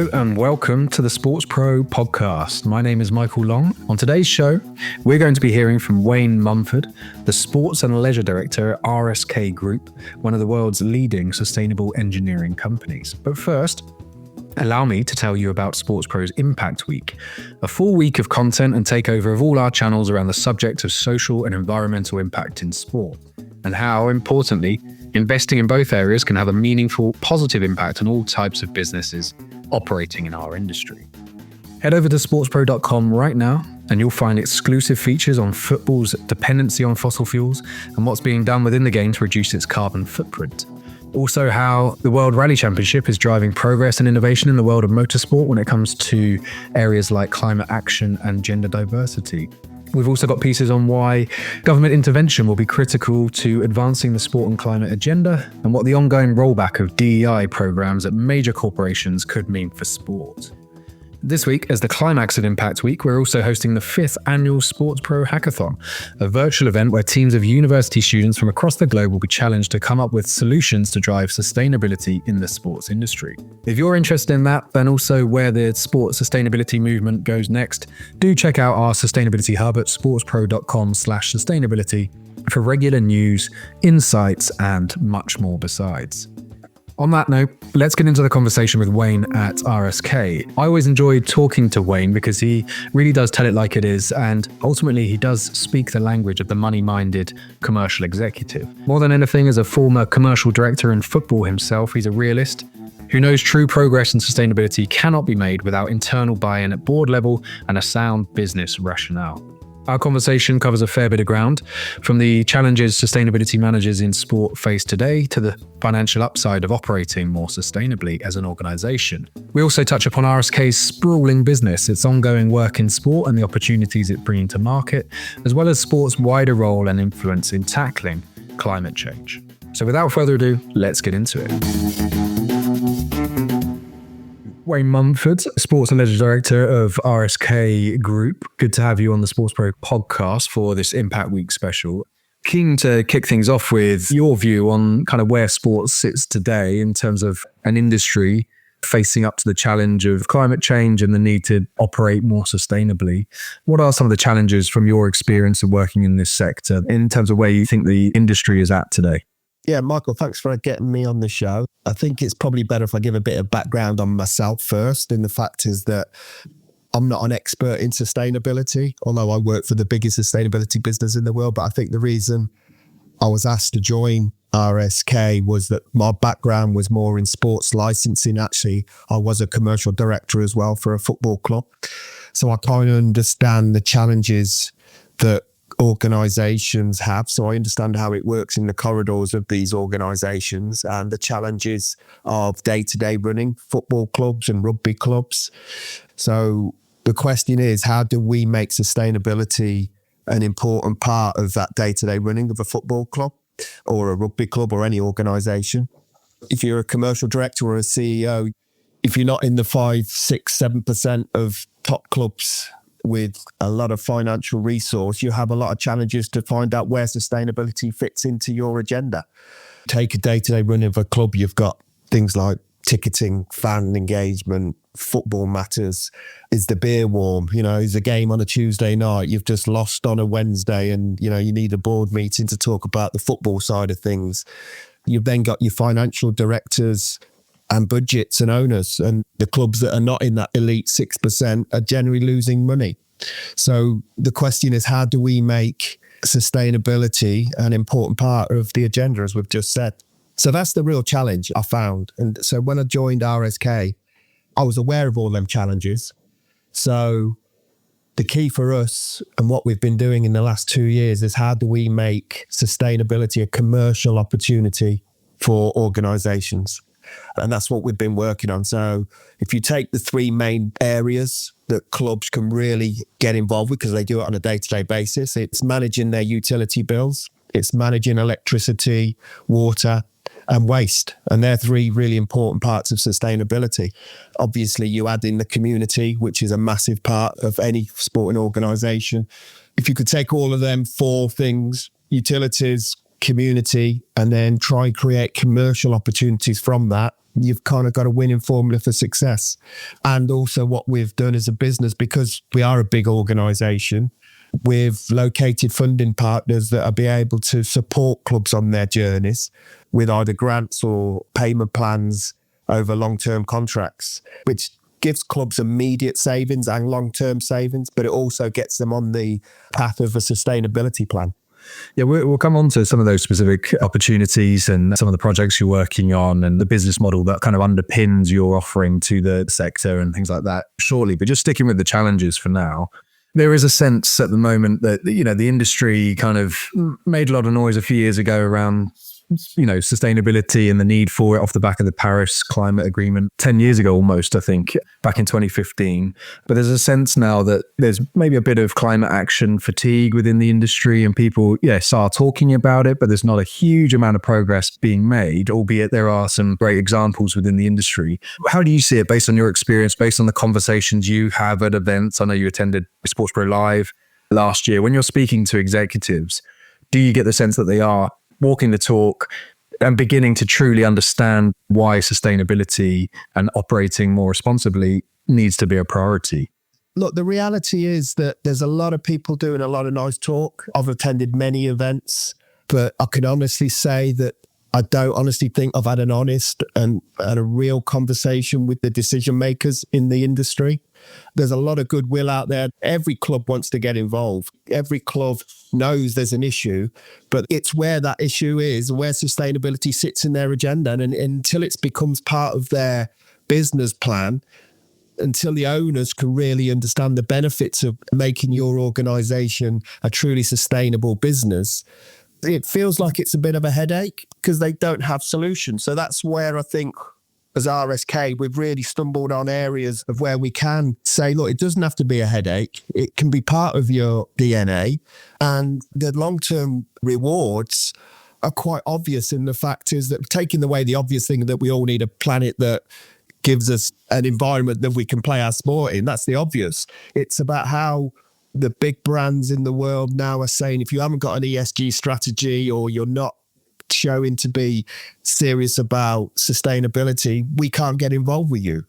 Hello and welcome to the SportsPro podcast. My name is Michael Long. On today's show, we're going to be hearing from Wayne Mumford, the Sports and Leisure Director at RSK Group, one of the world's leading sustainable engineering companies. But first, allow me to tell you about SportsPro's Impact Week, a full week of content and takeover of all our channels around the subject of social and environmental impact in sport, and how, importantly, investing in both areas can have a meaningful, positive impact on all types of businesses operating in our industry. Head over to sportspro.com right now and you'll find exclusive features on football's dependency on fossil fuels and what's being done within the game to reduce its carbon footprint. Also, how the World Rally Championship is driving progress and innovation in the world of motorsport when it comes to areas like climate action and gender diversity. We've also got pieces on why government intervention will be critical to advancing the sport and climate agenda and what the ongoing rollback of DEI programs at major corporations could mean for sport. This week, as the climax of Impact Week, we're also hosting the 5th annual SportsPro Hackathon, a virtual event where teams of university students from across the globe will be challenged to come up with solutions to drive sustainability in the sports industry. If you're interested in that, and also where the sports sustainability movement goes next, do check out our sustainability hub at sportspro.com/sustainability for regular news, insights, and much more besides. On that note, let's get into the conversation with Wayne at RSK. I always enjoyed talking to Wayne because he really does tell it like it is, and ultimately he does speak the language of the money-minded commercial executive. More than anything, as a former commercial director in football himself, he's a realist who knows true progress and sustainability cannot be made without internal buy-in at board level and a sound business rationale. Our conversation covers a fair bit of ground, from the challenges sustainability managers in sport face today to the financial upside of operating more sustainably as an organisation. We also touch upon RSK's sprawling business, its ongoing work in sport and the opportunities it's bringing to market, as well as sport's wider role and influence in tackling climate change. So without further ado, let's get into it. Wayne Mumford, Sports and Leisure Director of RSK Group. Good to have you on the SportsPro podcast for this Impact Week special. Keen to kick things off with your view on kind of where sports sits today in terms of an industry facing up to the challenge of climate change and the need to operate more sustainably. What are some of the challenges from your experience of working in this sector in terms of where you think the industry is at today? Yeah, Michael, thanks for getting me on the show. I think it's probably better if I give a bit of background on myself first. And the fact is that I'm not an expert in sustainability, although I work for the biggest sustainability business in the world. But I think the reason I was asked to join RSK was that my background was more in sports licensing. Actually, I was a commercial director as well for a football club. So I kind of understand the challenges that organizations have. So I understand how it works in the corridors of these organizations and the challenges of day-to-day running football clubs and rugby clubs. So the question is, how do we make sustainability an important part of that day-to-day running of a football club or a rugby club or any organization? If you're a commercial director or a CEO, if you're not in the 5, 6, 7% of top clubs with a lot of financial resource, you have a lot of challenges to find out where sustainability fits into your agenda. Take a day-to-day run of a club, you've got things like ticketing, fan engagement, football matters. Is the beer warm? Is the game on a Tuesday night? You've just lost on a Wednesday and, you need a board meeting to talk about the football side of things. You've then got your financial directors and budgets and owners, and the clubs that are not in that elite 6% are generally losing money. So the question is, how do we make sustainability an important part of the agenda, as we've just said? So that's the real challenge I found. And so when I joined RSK, I was aware of all them challenges. So the key for us and what we've been doing in the last 2 years is, how do we make sustainability a commercial opportunity for organizations? And that's what we've been working on. So if you take the 3 main areas that clubs can really get involved with, because they do it on a day-to-day basis, it's managing their utility bills, it's managing electricity, water, and waste. And they're 3 really important parts of sustainability. Obviously, you add in the community, which is a massive part of any sporting organisation. If you could take all of them 4 things, utilities, community, and then try and create commercial opportunities from that, you've kind of got a winning formula for success. And also what we've done as a business, because we are a big organisation, we've located funding partners that will be able to support clubs on their journeys with either grants or payment plans over long-term contracts, which gives clubs immediate savings and long-term savings, but it also gets them on the path of a sustainability plan. Yeah, we'll come on to some of those specific opportunities and some of the projects you're working on and the business model that kind of underpins your offering to the sector and things like that shortly. But just sticking with the challenges for now, there is a sense at the moment that, the industry kind of made a lot of noise a few years ago around sustainability and the need for it off the back of the Paris Climate Agreement 10 years ago almost, I think, back in 2015. But there's a sense now that there's maybe a bit of climate action fatigue within the industry and people, are talking about it, but there's not a huge amount of progress being made, albeit there are some great examples within the industry. How do you see it based on your experience, based on the conversations you have at events? I know you attended SportsPro Live last year. When you're speaking to executives, do you get the sense that they are walking the talk and beginning to truly understand why sustainability and operating more responsibly needs to be a priority? Look, the reality is that there's a lot of people doing a lot of nice talk. I've attended many events, but I can honestly say that I don't honestly think I've had an honest and a real conversation with the decision makers in the industry. There's a lot of goodwill out there. Every club wants to get involved. Every club knows there's an issue, but it's where that issue is, where sustainability sits in their agenda. And until it becomes part of their business plan, until the owners can really understand the benefits of making your organisation a truly sustainable business, it feels like it's a bit of a headache because they don't have solutions. So that's where I think as RSK, we've really stumbled on areas of where we can say, look, it doesn't have to be a headache. It can be part of your DNA. And the long-term rewards are quite obvious. And the fact is that taking away the obvious thing that we all need a planet that gives us an environment that we can play our sport in, that's the obvious. It's about how the big brands in the world now are saying, if you haven't got an ESG strategy or you're not showing to be serious about sustainability, we can't get involved with you.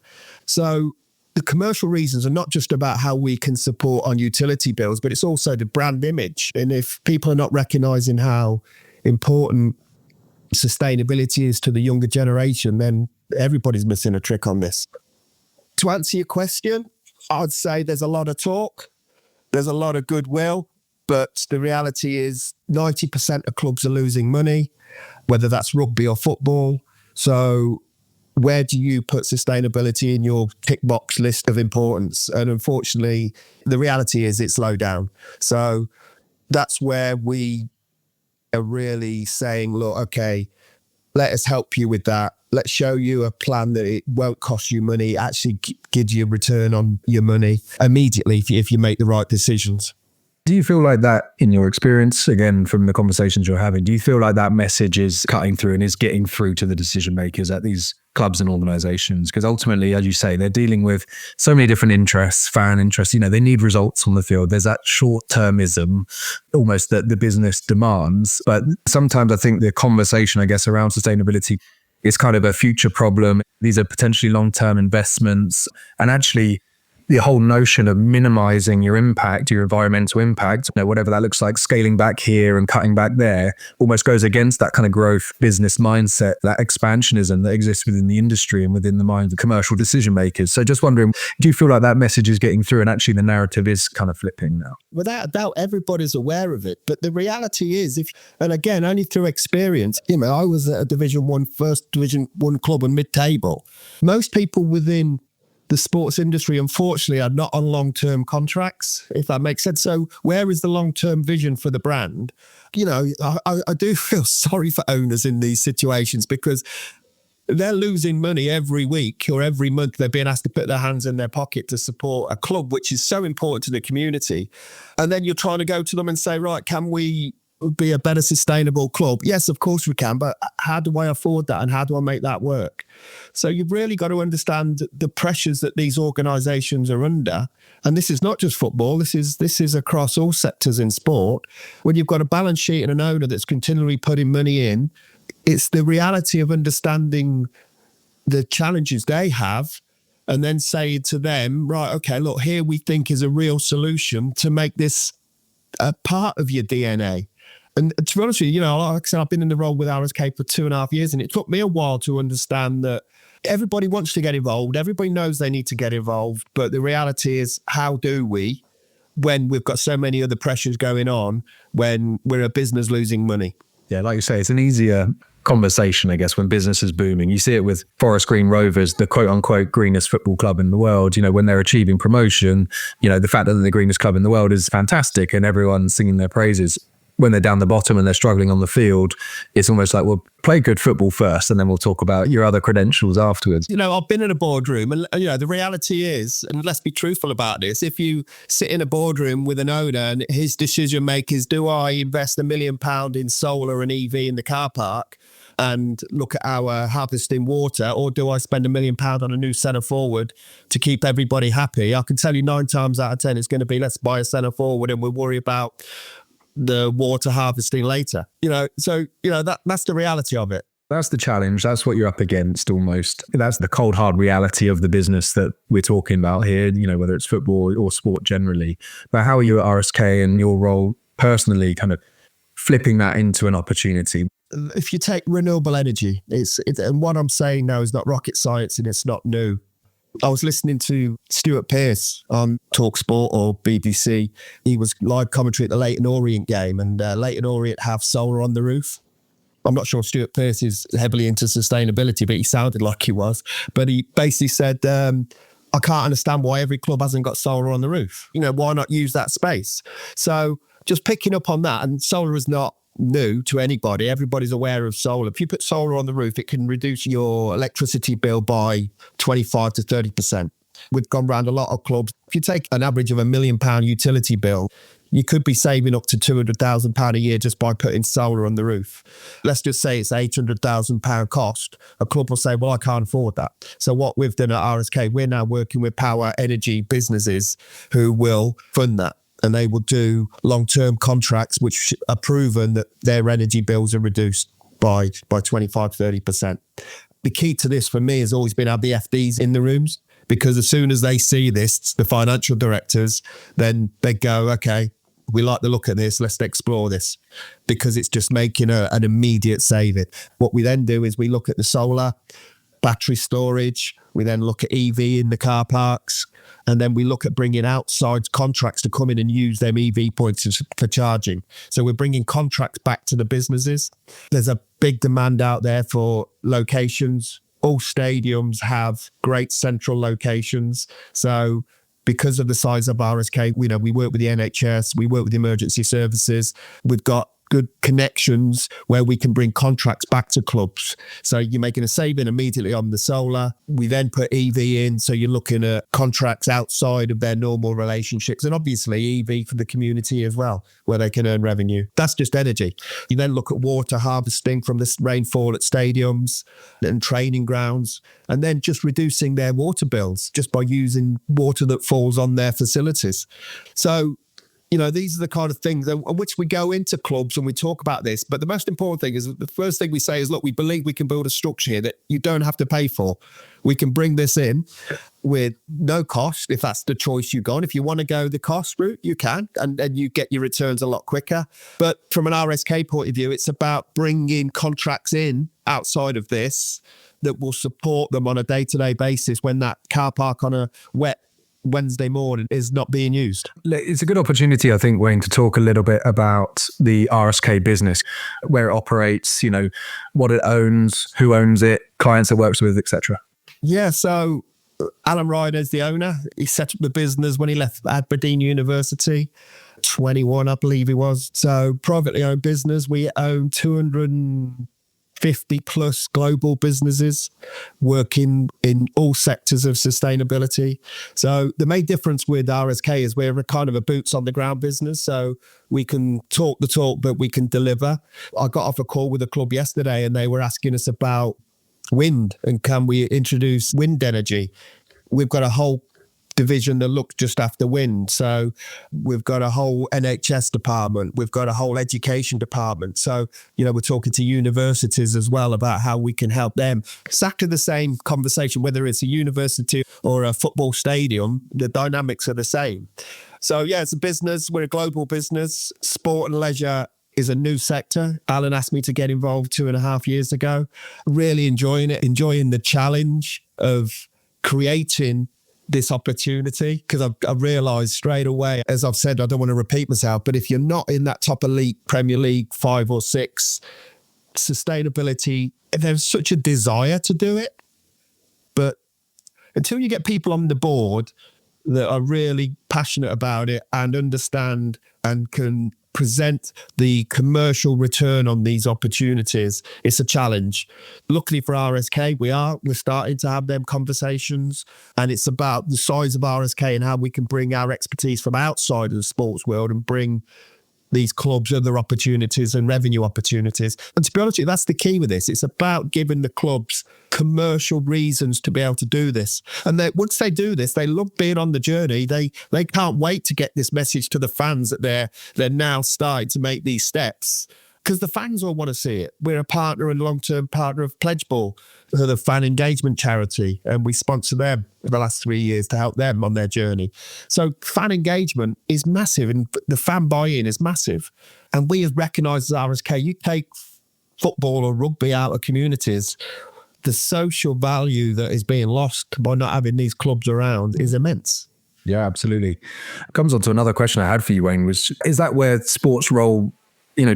So the commercial reasons are not just about how we can support on utility bills, but it's also the brand image. And if people are not recognizing how important sustainability is to the younger generation, then everybody's missing a trick on this. To answer your question, I'd say there's a lot of talk. There's a lot of goodwill, but the reality is 90% of clubs are losing money, whether that's rugby or football. So where do you put sustainability in your tick box list of importance? And unfortunately, the reality is it's low down. So that's where we are really saying, look, okay, let us help you with that. Let's show you a plan that it won't cost you money, actually gives you a return on your money immediately if you make the right decisions. Do you feel like that in your experience, again, from the conversations you're having, do you feel like that message is cutting through and is getting through to the decision makers at these clubs and organizations? Because ultimately, as you say, they're dealing with so many different interests, fan interests, they need results on the field. There's that short-termism almost that the business demands. But sometimes I think the conversation, I guess, around sustainability is kind of a future problem. These are potentially long-term investments. And actually, the whole notion of minimizing your impact, your environmental impact, whatever that looks like, scaling back here and cutting back there, almost goes against that kind of growth business mindset, that expansionism that exists within the industry and within the minds of commercial decision makers. So just wondering, do you feel like that message is getting through and actually the narrative is kind of flipping now? Without a doubt, everybody's aware of it. But the reality is, and again, only through experience, I was at a first Division 1 club on mid-table. Most people within the sports industry, unfortunately, are not on long-term contracts, if that makes sense. So where is the long-term vision for the brand? I do feel sorry for owners in these situations because they're losing money every week or every month. They're being asked to put their hands in their pocket to support a club, which is so important to the community. And then you're trying to go to them and say, right, can we be a better sustainable club? Yes, of course we can, but how do I afford that and how do I make that work? So you've really got to understand the pressures that these organisations are under. And this is not just football, this is across all sectors in sport. When you've got a balance sheet and an owner that's continually putting money in, it's the reality of understanding the challenges they have and then say to them, right, okay, look, here we think is a real solution to make this a part of your DNA. And to be honest with you, like I said, I've been in the role with RSK for 2.5 years, and it took me a while to understand that everybody wants to get involved. Everybody knows they need to get involved. But the reality is, how do we, when we've got so many other pressures going on, when we're a business losing money? Yeah, like you say, it's an easier conversation, I guess, when business is booming. You see it with Forest Green Rovers, the quote unquote greenest football club in the world. When they're achieving promotion, the fact that they're the greenest club in the world is fantastic and everyone's singing their praises. When they're down the bottom and they're struggling on the field, it's almost like, well, play good football first and then we'll talk about your other credentials afterwards. I've been in a boardroom and, the reality is, and let's be truthful about this, if you sit in a boardroom with an owner and his decision making is, do I invest £1 million in solar and EV in the car park and look at our harvesting water, or do I spend £1 million on a new centre forward to keep everybody happy? I can tell you 9 times out of 10 it's going to be, let's buy a centre forward and we'll worry about the water harvesting later. That's the reality of it. That's the challenge. That's what you're up against almost. That's the cold, hard reality of the business that we're talking about here, whether it's football or sport generally. But how are you at RSK and your role personally kind of flipping that into an opportunity? If you take renewable energy, and what I'm saying now is not rocket science and it's not new. I was listening to Stuart Pearce on TalkSport or BBC. He was live commentary at the Leyton Orient game, and Leyton Orient have solar on the roof. I'm not sure Stuart Pearce is heavily into sustainability, but he sounded like he was. But he basically said, I can't understand why every club hasn't got solar on the roof. Why not use that space? So just picking up on that, and solar is not new to anybody. Everybody's aware of solar. If you put solar on the roof, it can reduce your electricity bill by 25 to 30%. We've gone around a lot of clubs. If you take an average of £1 million utility bill, you could be saving up to £200,000 a year just by putting solar on the roof. Let's just say it's £800,000 cost. A club will say, well, I can't afford that. So what we've done at RSK, we're now working with power energy businesses who will fund that. And they will do long-term contracts which are proven that their energy bills are reduced by 25, 30%. The key to this for me has always been have the FDs in the rooms, because as soon as they see this, the financial directors, then they go, okay, we like the look at this, let's explore this, because it's just making an immediate saving. What we then do is we look at the solar, battery storage, we then look at EV in the car parks, and then we look at bringing outside contracts to come in and use them EV points for charging. So we're bringing contracts back to the businesses. There's a big demand out there for locations. All stadiums have great central locations. So because of the size of RSK, we work with the NHS, we work with the emergency services. We've got good connections where we can bring contracts back to clubs. So you're making a saving immediately on the solar. We then put EV in, so you're looking at contracts outside of their normal relationships, and obviously EV for the community as well, where they can earn revenue. That's just energy. You then look at water harvesting from this rainfall at stadiums and training grounds, and then just reducing their water bills just by using water that falls on their facilities. So these are the kind of things in which we go into clubs and we talk about this. But the most important thing is, the first thing we say is, look, we believe we can build a structure here that you don't have to pay for. We can bring this in with no cost, if that's the choice you go on. If you want to go the cost route, you can, and you get your returns a lot quicker. But from an RSK point of view, it's about bringing contracts in outside of this that will support them on a day-to-day basis when that car park on a wet Wednesday morning is not being used. It's a good opportunity, I think, Wayne, to talk a little bit about the RSK business, where it operates, what it owns, who owns it, clients it works with, etc. Yeah, so Alan Ryder's the owner. He set up the business when he left Aberdeen University, 21, I believe he was. So privately owned business. We own 250 plus global businesses working in all sectors of sustainability. So the main difference with RSK is we're kind of a boots on the ground business. So we can talk the talk, but we can deliver. I got off a call with a club yesterday and they were asking us about wind and can we introduce wind energy. We've got a whole division that looks just after wind. So we've got a whole NHS department. We've got a whole education department. So, we're talking to universities as well about how we can help them. Exactly the same conversation, whether it's a university or a football stadium, the dynamics are the same. So yeah, it's a business. We're a global business. Sport and leisure is a new sector. Alan asked me to get involved 2.5 years ago. Really enjoying it, enjoying the challenge of creating this opportunity, because I've realised straight away, as I've said, I don't want to repeat myself, but if you're not in that top elite Premier League 5 or 6, sustainability, there's such a desire to do it. But until you get people on the board that are really passionate about it and understand and can present the commercial return on these opportunities, it's a challenge. Luckily for RSK, we're starting to have them conversations, and it's about the size of RSK and how we can bring our expertise from outside of the sports world and bring these clubs other opportunities and revenue opportunities. And to be honest with you, that's the key with this. It's about giving the clubs commercial reasons to be able to do this. And once they do this, they love being on the journey. They can't wait to get this message to the fans that they're now starting to make these steps, because the fans all want to see it. We're a partner and long-term partner of Pledge Ball, the fan engagement charity, and we sponsor them for the last 3 years to help them on their journey. So fan engagement is massive, and the fan buy-in is massive. And we have recognised as RSK, you take football or rugby out of communities, the social value that is being lost by not having these clubs around is immense. Yeah, absolutely. It comes on to another question I had for you, Wayne, is that where sports role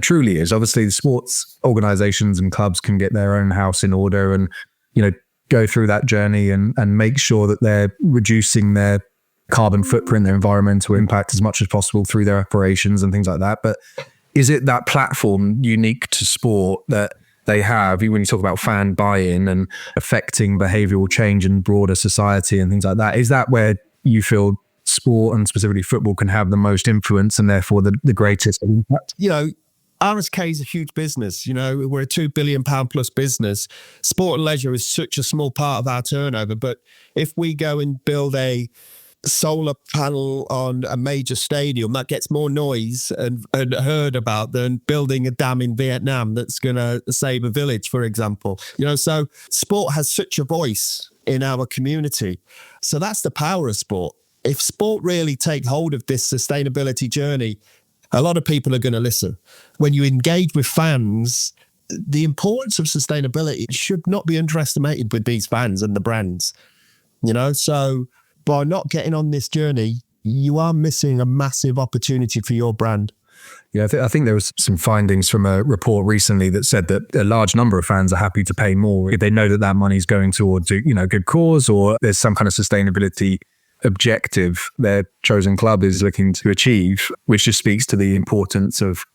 truly is? Obviously, the sports organizations and clubs can get their own house in order and, go through that journey and make sure that they're reducing their carbon footprint, their environmental impact as much as possible through their operations and things like that. But is it that platform unique to sport that they have, when you talk about fan buy-in and affecting behavioral change in broader society and things like that, is that where you feel sport and specifically football can have the most influence and therefore the greatest impact? RSK is a huge business. We're a £2 billion plus business. Sport and leisure is such a small part of our turnover. But if we go and build a solar panel on a major stadium, that gets more noise and heard about than building a dam in Vietnam that's going to save a village, for example. So sport has such a voice in our community. So that's the power of sport. If sport really take hold of this sustainability journey, a lot of people are going to listen. When you engage with fans, the importance of sustainability should not be underestimated with these fans and the brands. So by not getting on this journey, you are missing a massive opportunity for your brand. Yeah, I think there was some findings from a report recently that said that a large number of fans are happy to pay more if they know that money's going towards a good cause, or there's some kind of sustainability objective their chosen club is looking to achieve, which just speaks to the importance of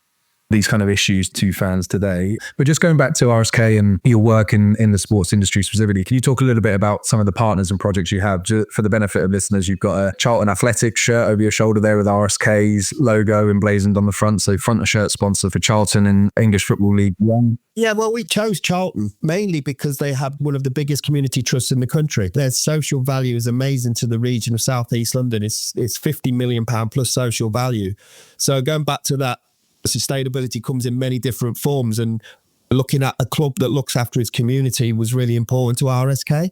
these kind of issues to fans today. But just going back to RSK and your work in the sports industry specifically, can you talk a little bit about some of the partners and projects you have? For the benefit of listeners, you've got a Charlton Athletic shirt over your shoulder there with RSK's logo emblazoned on the front. So front of shirt sponsor for Charlton in English Football League One. Yeah, well, we chose Charlton mainly because they have one of the biggest community trusts in the country. Their social value is amazing to the region of South East London. It's £50 million plus social value. So going back to that, sustainability comes in many different forms, and looking at a club that looks after its community was really important to RSK.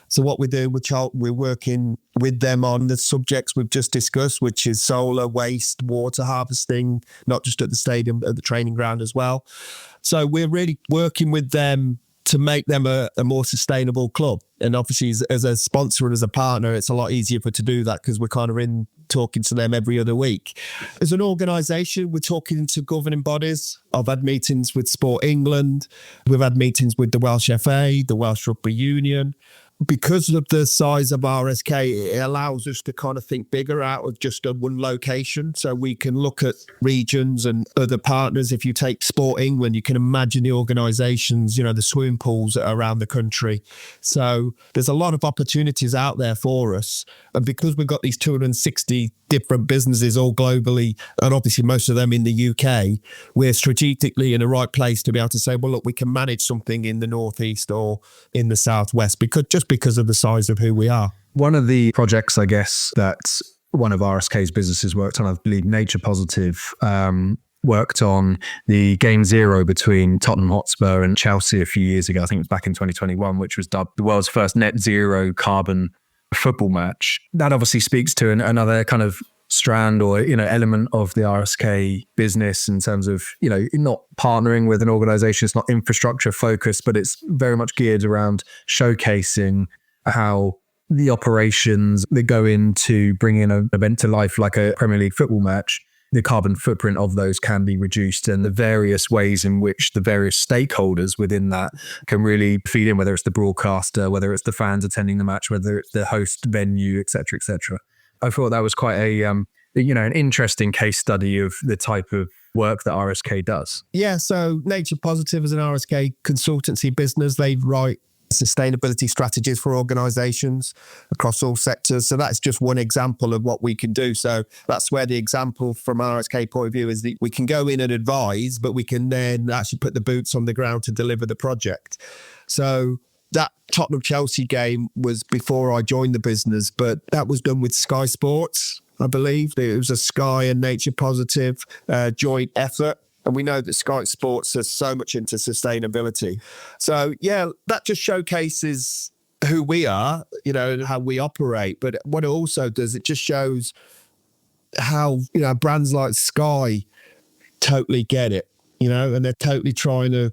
So what we do with Charlton, we're working with them on the subjects we've just discussed, which is solar, waste, water harvesting, not just at the stadium, but at the training ground as well. So we're really working with them to make them a more sustainable club. And obviously as a sponsor and as a partner, it's a lot easier to do that because we're kind of in talking to them every other week. As an organisation, we're talking to governing bodies. I've had meetings with Sport England. We've had meetings with the Welsh FA, the Welsh Rugby Union. Because of the size of RSK, it allows us to kind of think bigger out of just one location. So we can look at regions and other partners. If you take Sport England, you can imagine the organisations, the swimming pools that are around the country. So there's a lot of opportunities out there for us. And because we've got these 260 different businesses all globally, and obviously most of them in the UK, we're strategically in the right place to be able to say, well, look, we can manage something in the Northeast or in the Southwest because of the size of who we are. One of the projects, I guess, that one of RSK's businesses worked on, I believe Nature Positive, worked on the Game Zero between Tottenham Hotspur and Chelsea a few years ago. I think it was back in 2021, which was dubbed the world's first net zero carbon football match. That obviously speaks to another kind of strand or, element of the RSK business in terms of, not partnering with an organization. It's not infrastructure focused, but it's very much geared around showcasing how the operations that go into bringing an event to life like a Premier League football match, the carbon footprint of those can be reduced, and the various ways in which the various stakeholders within that can really feed in, whether it's the broadcaster, whether it's the fans attending the match, whether it's the host venue, et cetera, et cetera. I thought that was quite an interesting case study of the type of work that RSK does. Yeah, so Nature Positive is an RSK consultancy business. They write sustainability strategies for organizations across all sectors. So that's just one example of what we can do. So that's where the example from RSK point of view is that we can go in and advise, but we can then actually put the boots on the ground to deliver the project. So that Tottenham Chelsea game was before I joined the business, but that was done with Sky Sports, I believe. It was a Sky and Nature Positive joint effort. And we know that Sky Sports is so much into sustainability. So, yeah, that just showcases who we are, and how we operate. But what it also does, it just shows how, brands like Sky totally get it, and they're totally trying to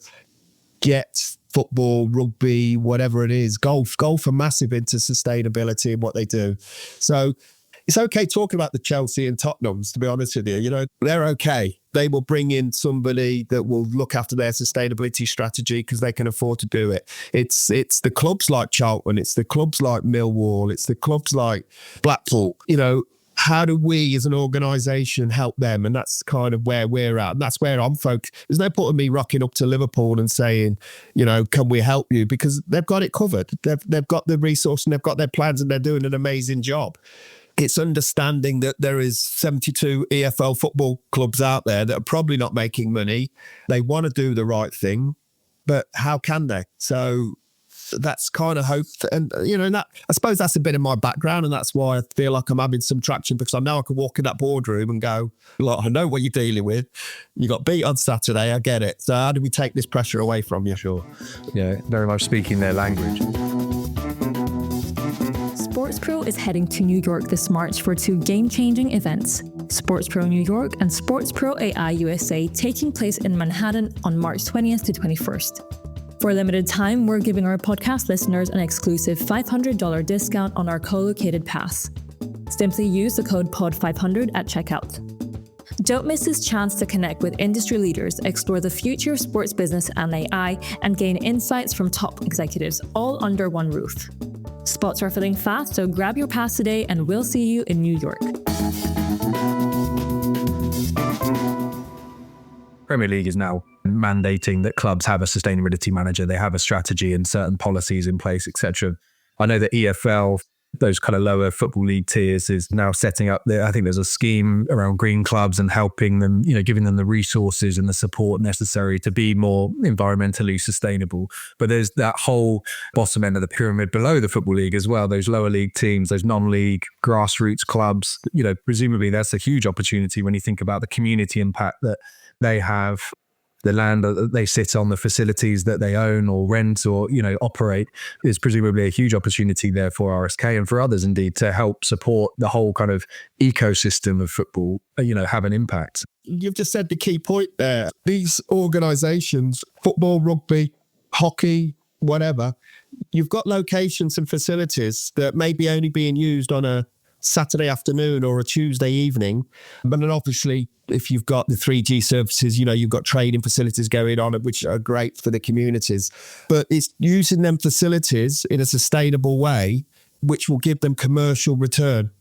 get football, rugby, whatever it is, golf are massive into sustainability and what they do. So it's okay talking about the Chelsea and Tottenhams, to be honest with you. They're okay. They will bring in somebody that will look after their sustainability strategy because they can afford to do it. It's the clubs like Charlton, it's the clubs like Millwall, it's the clubs like Blackpool. How do we as an organisation help them? And that's kind of where we're at. And that's where I'm focused. There's no point in me rocking up to Liverpool and saying, can we help you? Because they've got it covered. They've got the resource and they've got their plans and they're doing an amazing job. It's understanding that there is 72 EFL football clubs out there that are probably not making money. They want to do the right thing, but how can they? So that's kind of hope. And, that, I suppose that's a bit of my background, and that's why I feel like I'm having some traction, because I know I can walk in that boardroom and go, look, I know what you're dealing with. You got beat on Saturday. I get it. So how do we take this pressure away from you? Sure. Yeah, very much speaking their language. SportsPro is heading to New York this March for two game-changing events, SportsPro New York and SportsPro AI USA, taking place in Manhattan on March 20th to 21st. For a limited time, we're giving our podcast listeners an exclusive $500 discount on our co-located pass. Simply use the code POD500 at checkout. Don't miss this chance to connect with industry leaders, explore the future of sports business and AI, and gain insights from top executives, all under one roof. Spots are filling fast, so grab your pass today and we'll see you in New York. Premier League is now mandating that clubs have a sustainability manager. They have a strategy and certain policies in place, etc. I know that EFL, those kind of lower football league tiers, is now setting up I think there's a scheme around green clubs and helping them, giving them the resources and the support necessary to be more environmentally sustainable. But there's that whole bottom end of the pyramid below the football league as well, those lower league teams, those non-league grassroots clubs. Presumably that's a huge opportunity when you think about the community impact that they have, the land that they sit on, the facilities that they own or rent or, operate. Is presumably a huge opportunity there for RSK and for others indeed to help support the whole kind of ecosystem of football, have an impact. You've just said the key point there. These organisations, football, rugby, hockey, whatever, you've got locations and facilities that may be only being used on a Saturday afternoon or a Tuesday evening. But then obviously, if you've got the 3G services, you've got training facilities going on, which are great for the communities. But it's using them facilities in a sustainable way, which will give them commercial return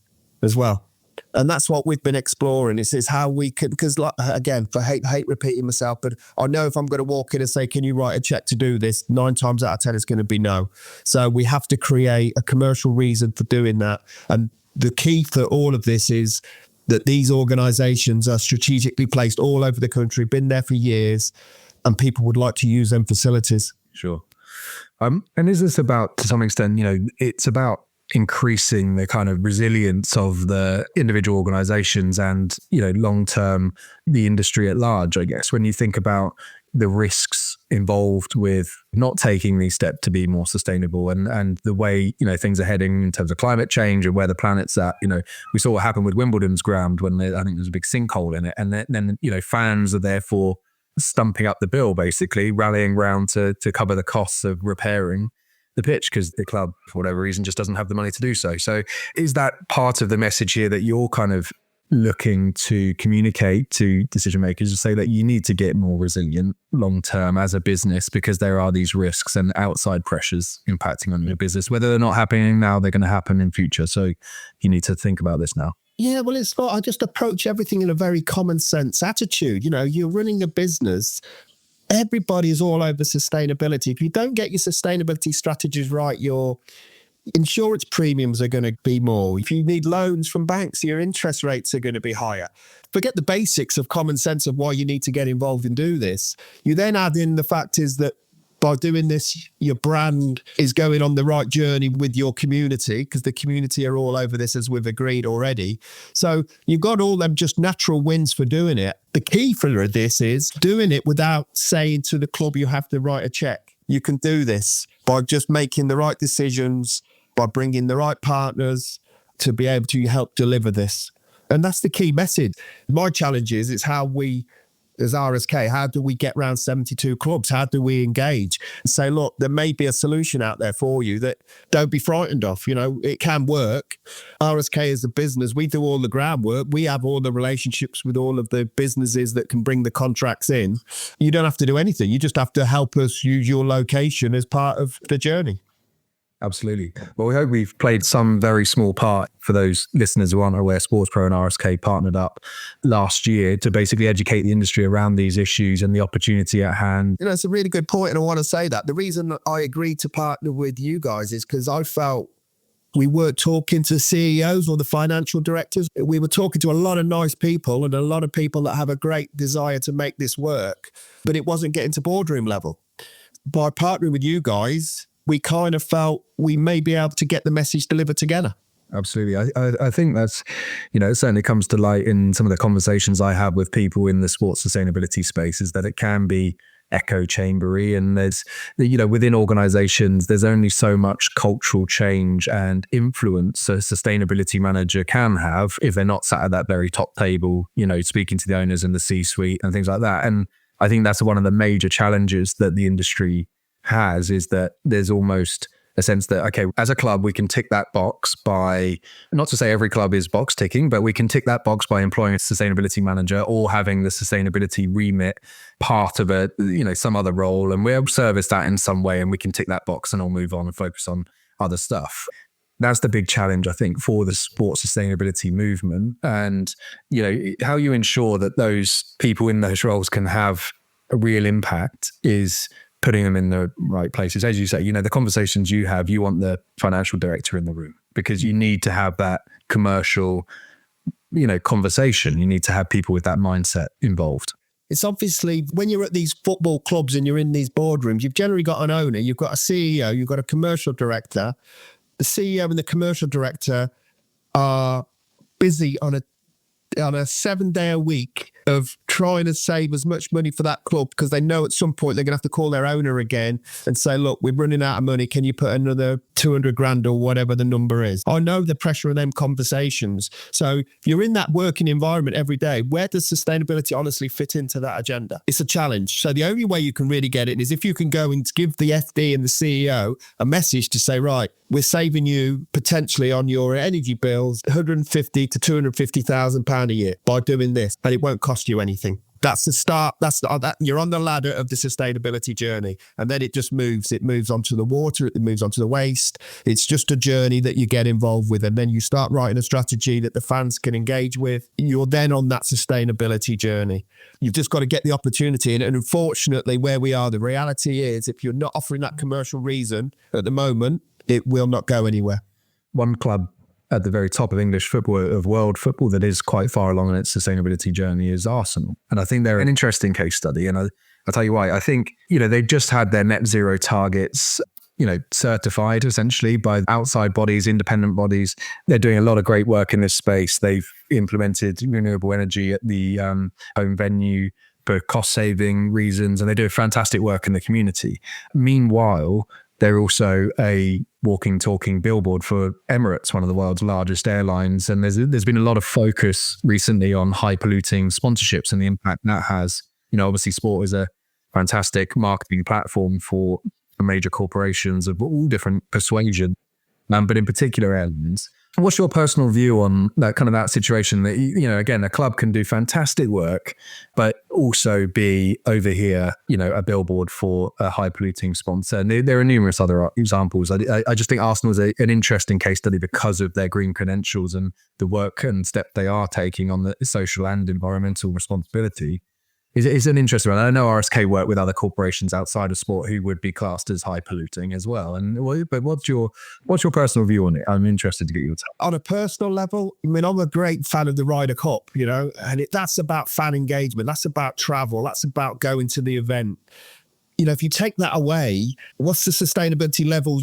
as well. And that's what we've been exploring. Is how we can, because again, I hate repeating myself, but I know if I'm going to walk in and say, can you write a check to do this? 9 times out of 10, it's going to be no. So we have to create a commercial reason for doing that. And the key for all of this is that these organisations are strategically placed all over the country, been there for years, and people would like to use them facilities. Sure. And is this about, to some extent, it's about increasing the kind of resilience of the individual organizations and, long-term, the industry at large, I guess, when you think about the risks involved with not taking these steps to be more sustainable and the way, things are heading in terms of climate change and where the planet's at. We saw what happened with Wimbledon's ground when I think there's a big sinkhole in it. And then fans are therefore stumping up the bill, basically rallying around to cover the costs of repairing the pitch because the club, for whatever reason, just doesn't have the money to do so. So is that part of the message here that you're kind of looking to communicate to decision makers to say that you need to get more resilient long term as a business because there are these risks and outside pressures impacting on your business, whether they're not happening now, they're going to happen in future. So you need to think about this now. Yeah, well, it's not. I just approach everything in a very common sense attitude. You're running a business. Everybody is all over sustainability. If you don't get your sustainability strategies right, your insurance premiums are going to be more. If you need loans from banks, your interest rates are going to be higher. Forget the basics of common sense of why you need to get involved and do this. You then add in the fact is that by doing this, your brand is going on the right journey with your community because the community are all over this, as we've agreed already. So you've got all them just natural wins for doing it. The key for this is doing it without saying to the club you have to write a check. You can do this by just making the right decisions, by bringing the right partners to be able to help deliver this. And that's the key message. My challenge is it's how we, as RSK, how do we get around 72 clubs? How do we engage and say, look, there may be a solution out there for you that don't be frightened of. It can work. RSK is a business. We do all the groundwork. We have all the relationships with all of the businesses that can bring the contracts in. You don't have to do anything. You just have to help us use your location as part of the journey. Absolutely. Well, we hope we've played some very small part for those listeners who aren't aware. SportsPro and RSK partnered up last year to basically educate the industry around these issues and the opportunity at hand. It's a really good point, and I want to say that. The reason that I agreed to partner with you guys is because I felt we weren't talking to CEOs or the financial directors. We were talking to a lot of nice people and a lot of people that have a great desire to make this work, but it wasn't getting to boardroom level. By partnering with you guys, we kind of felt we may be able to get the message delivered together. Absolutely. I think that's, it certainly comes to light in some of the conversations I have with people in the sports sustainability space is that it can be echo chambery, and there's, within organizations, there's only so much cultural change and influence a sustainability manager can have if they're not sat at that very top table, speaking to the owners and the C-suite and things like that. And I think that's one of the major challenges that the industry has, is that there's almost a sense that, okay, as a club, we can tick that box by, not to say every club is box ticking, but we can tick that box by employing a sustainability manager or having the sustainability remit part of some other role. And we'll service that in some way and we can tick that box and all move on and focus on other stuff. That's the big challenge, I think, for the sports sustainability movement. And, how you ensure that those people in those roles can have a real impact is putting them in the right places. As you say, the conversations you have, you want the financial director in the room because you need to have that commercial, conversation. You need to have people with that mindset involved. It's obviously when you're at these football clubs and you're in these boardrooms, you've generally got an owner, you've got a CEO, you've got a commercial director. The CEO and the commercial director are busy on a 7-day a week of trying to save as much money for that club because they know at some point they're going to have to call their owner again and say, look, we're running out of money. Can you put another 200 grand or whatever the number is? I know the pressure of them conversations. So if you're in that working environment every day, where does sustainability honestly fit into that agenda? It's a challenge. So the only way you can really get it is if you can go and give the FD and the CEO a message to say, right, we're saving you potentially on your energy bills 150 to 250,000 pounds a year by doing this, and it won't cost you anything. That's the start. You're on the ladder of the sustainability journey, and then it just moves. It moves onto the water. It moves onto the waste. It's just a journey that you get involved with, and then you start writing a strategy that the fans can engage with. You're then on that sustainability journey. You've just got to get the opportunity, and unfortunately, where we are, the reality is, if you're not offering that commercial reason at the moment, it will not go anywhere. One club at the very top of English football, of world football, that is quite far along in its sustainability journey is Arsenal. And I think they're an interesting case study. And I'll tell you why. I think, they just had their net zero targets certified essentially by outside bodies, independent bodies. They're doing a lot of great work in this space. They've implemented renewable energy at the home venue for cost-saving reasons, and they do fantastic work in the community. Meanwhile, they're also a walking, talking billboard for Emirates, one of the world's largest airlines. And there's been a lot of focus recently on high-polluting sponsorships and the impact that has. Obviously, sport is a fantastic marketing platform for major corporations of all different persuasion, but in particular airlines. What's your personal view on that situation that, again, a club can do fantastic work, but also be over here, a billboard for a high polluting sponsor? And there are numerous other examples. I just think Arsenal is an interesting case study because of their green credentials and the work and step they are taking on the social and environmental responsibility. It's an interesting one. I know RSK work with other corporations outside of sport who would be classed as high polluting as well. But what's your personal view on it? I'm interested to get your take. On a personal level, I'm a great fan of the Ryder Cup, and that's about fan engagement. That's about travel. That's about going to the event. If you take that away, what's the sustainability level?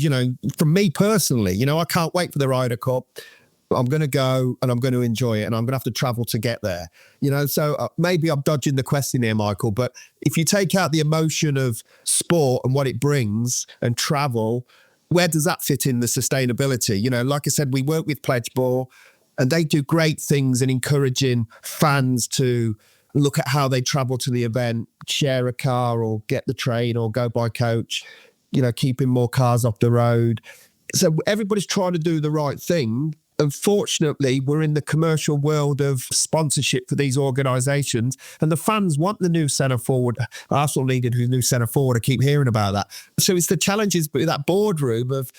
From me personally, I can't wait for the Ryder Cup. I'm going to go and I'm going to enjoy it, and I'm going to have to travel to get there. So maybe I'm dodging the question here, Michael, but if you take out the emotion of sport and what it brings and travel, where does that fit in the sustainability? Like I said, we work with Pledge Ball and they do great things in encouraging fans to look at how they travel to the event, share a car or get the train or go by coach, keeping more cars off the road. So everybody's trying to do the right thing. Unfortunately, we're in the commercial world of sponsorship for these organisations, and the fans want the new centre forward. Arsenal needed a new centre forward. I keep hearing about that. So it's the challenges with that boardroom of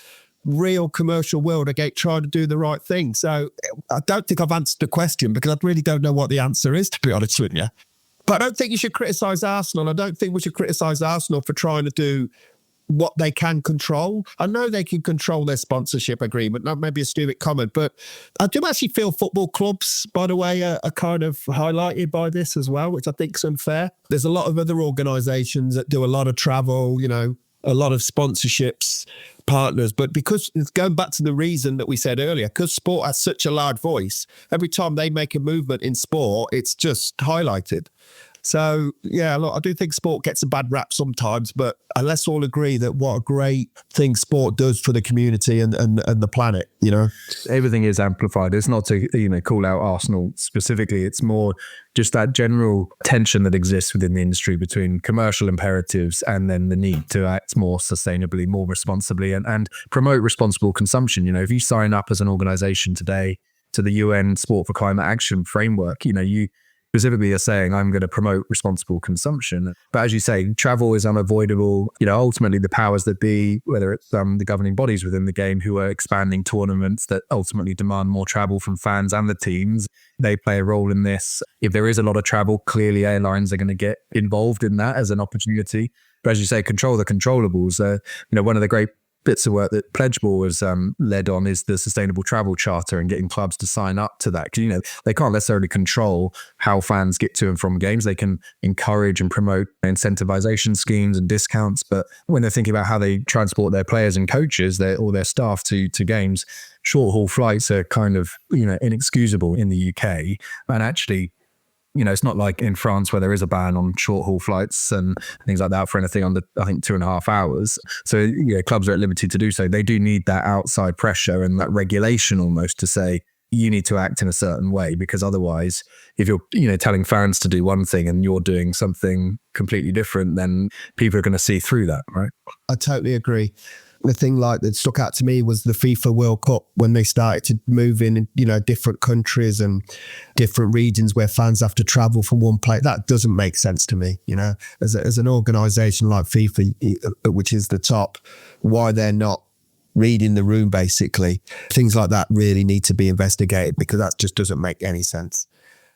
real commercial world again trying to do the right thing. So I don't think I've answered the question because I really don't know what the answer is, to be honest with you. But I don't think you should criticise Arsenal. I don't think we should criticise Arsenal for trying to do what they can control. I know they can control their sponsorship agreement. That may be a stupid comment, but I do actually feel football clubs, by the way, are kind of highlighted by this as well, which I think is unfair. There's a lot of other organisations that do a lot of travel, a lot of sponsorships, partners. But because it's going back to the reason that we said earlier, because sport has such a loud voice, every time they make a movement in sport, it's just highlighted. So, yeah, look, I do think sport gets a bad rap sometimes, but let's all agree that what a great thing sport does for the community and the planet, Everything is amplified. It's not to, call out Arsenal specifically. It's more just that general tension that exists within the industry between commercial imperatives and then the need to act more sustainably, more responsibly and promote responsible consumption. If you sign up as an organisation today to the UN Sport for Climate Action framework, you specifically are saying, I'm going to promote responsible consumption. But as you say, travel is unavoidable. Ultimately the powers that be, whether it's the governing bodies within the game who are expanding tournaments that ultimately demand more travel from fans and the teams, they play a role in this. If there is a lot of travel, clearly airlines are going to get involved in that as an opportunity. But as you say, control the controllables. One of the great bits of work that Pledge Ball has led on is the Sustainable Travel Charter and getting clubs to sign up to that. Because, they can't necessarily control how fans get to and from games. They can encourage and promote incentivization schemes and discounts. But when they're thinking about how they transport their players and coaches or their staff to games, short haul flights are kind of, inexcusable in the UK. And actually, it's not like in France where there is a ban on short haul flights and things like that for anything under, I think, 2.5 hours. So clubs are at liberty to do so. They do need that outside pressure and that regulation almost to say, you need to act in a certain way, because otherwise, if you're, telling fans to do one thing and you're doing something completely different, then people are going to see through that, right? I totally agree. The thing that stuck out to me was the FIFA World Cup when they started to move in, different countries and different regions where fans have to travel from one place. That doesn't make sense to me, as an organisation like FIFA, which is the top, why they're not reading the room, basically. Things like that really need to be investigated because that just doesn't make any sense.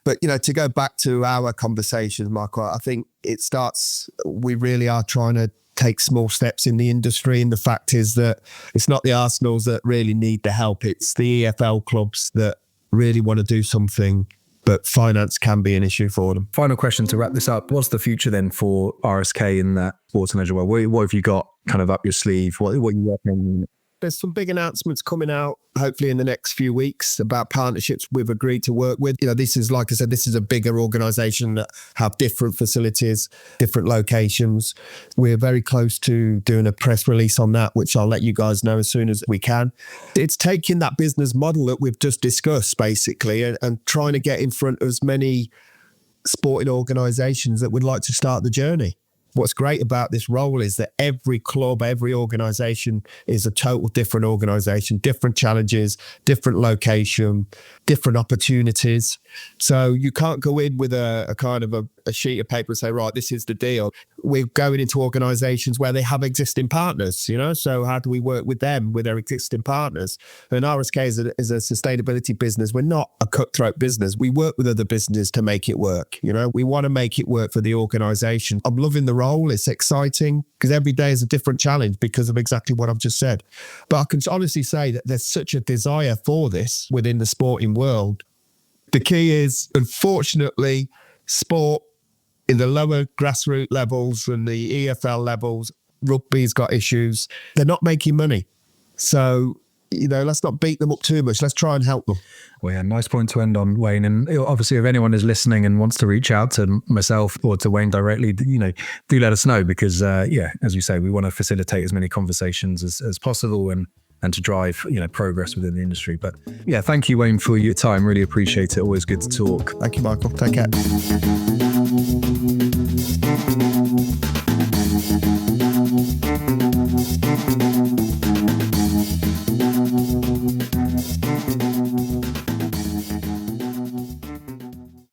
But, to go back to our conversations, Michael, I think it starts, we really are trying to take small steps in the industry. And the fact is that it's not the Arsenals that really need the help. It's the EFL clubs that really want to do something, but finance can be an issue for them. Final question to wrap this up. What's the future then for RSK in that sports and leisure world? What have you got, kind of up your sleeve? What are you working on? There's some big announcements coming out, hopefully in the next few weeks, about partnerships we've agreed to work with. This is, like I said, this is a bigger organisation that have different facilities, different locations. We're very close to doing a press release on that, which I'll let you guys know as soon as we can. It's taking that business model that we've just discussed, basically, and trying to get in front of as many sporting organisations that would like to start the journey. What's great about this role is that every club, every organisation is a total different organisation, different challenges, different location, different opportunities. So you can't go in with a kind of a sheet of paper and say, right, this is the deal. We're going into organisations where they have existing partners, so how do we work with them, with their existing partners? And RSK is a sustainability business. We're not a cutthroat business. We work with other businesses to make it work. We want to make it work for the organisation. I'm loving the role. It's exciting because every day is a different challenge because of exactly what I've just said. But I can honestly say that there's such a desire for this within the sporting world. The key is, unfortunately, sport in the lower grassroots levels and the EFL levels, rugby's got issues. They're not making money. So, let's not beat them up too much. Let's try and help them. Well, yeah, nice point to end on, Wayne. And obviously, if anyone is listening and wants to reach out to myself or to Wayne directly, do let us know because, as you say, we want to facilitate as many conversations as possible and to drive, progress within the industry. But yeah, thank you, Wayne, for your time. Really appreciate it. Always good to talk. Thank you, Michael. Take care.